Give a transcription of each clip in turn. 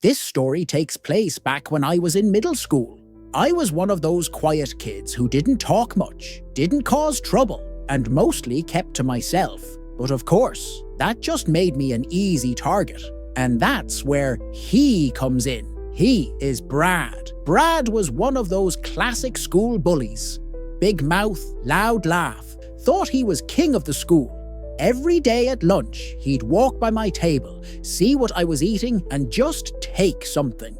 This story takes place back when I was in middle school. I was one of those quiet kids who didn't talk much, didn't cause trouble, and mostly kept to myself. But of course, that just made me an easy target. And that's where he comes in. He is Brad. Brad was one of those classic school bullies. Big mouth, loud laugh, thought he was king of the school. Every day at lunch, he'd walk by my table, see what I was eating, and just take something.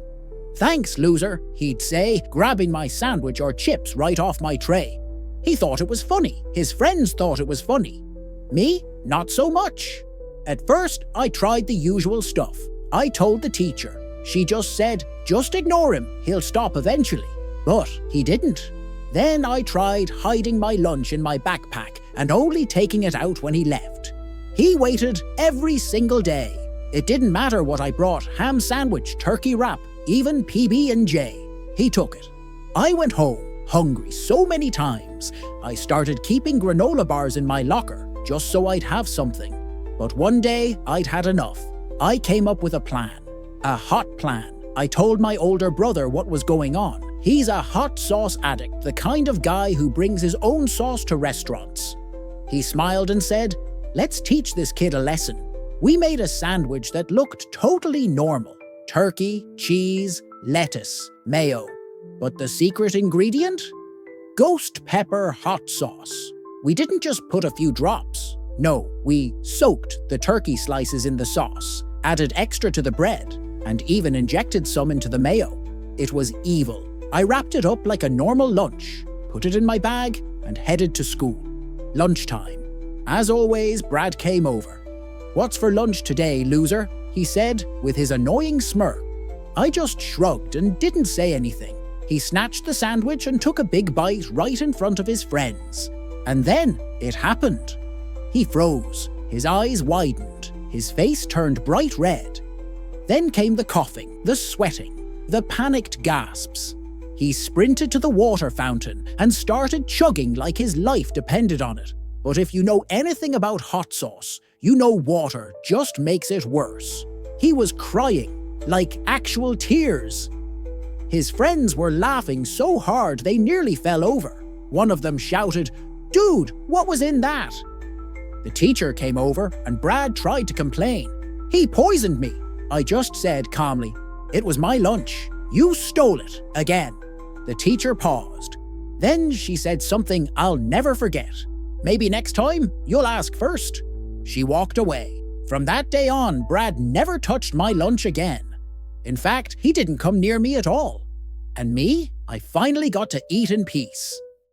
"Thanks, loser," he'd say, grabbing my sandwich or chips right off my tray. He thought it was funny. His friends thought it was funny. Me, not so much. At first, I tried the usual stuff. I told the teacher. She just said, "Just ignore him, he'll stop eventually." But he didn't. Then I tried hiding my lunch in my backpack and only taking it out when he left. He waited every single day. It didn't matter what I brought, ham sandwich, turkey wrap, even PB&J. He took it. I went home, hungry so many times. I started keeping granola bars in my locker, just so I'd have something. But one day, I'd had enough. I came up with a plan. A hot plan. I told my older brother what was going on. He's a hot sauce addict, the kind of guy who brings his own sauce to restaurants. He smiled and said, "Let's teach this kid a lesson." We made a sandwich that looked totally normal. Turkey, cheese, lettuce, mayo. But the secret ingredient? Ghost pepper hot sauce. We didn't just put a few drops. No, we soaked the turkey slices in the sauce, added extra to the bread, and even injected some into the mayo. It was evil. I wrapped it up like a normal lunch, put it in my bag, and headed to school. Lunchtime. As always, Brad came over. "What's for lunch today, loser?" he said with his annoying smirk. I just shrugged and didn't say anything. He snatched the sandwich and took a big bite right in front of his friends. And then it happened. He froze, his eyes widened, his face turned bright red. Then came the coughing, the sweating, the panicked gasps. He sprinted to the water fountain and started chugging like his life depended on it. But if you know anything about hot sauce, you know water just makes it worse. He was crying, like actual tears. His friends were laughing so hard they nearly fell over. One of them shouted, "Dude, what was in that?" The teacher came over and Brad tried to complain. "He poisoned me," I just said calmly. "It was my lunch. You stole it again." The teacher paused. Then she said something I'll never forget. "Maybe next time, you'll ask first." She walked away. From that day on, Brad never touched my lunch again. In fact, he didn't come near me at all. And me, I finally got to eat in peace.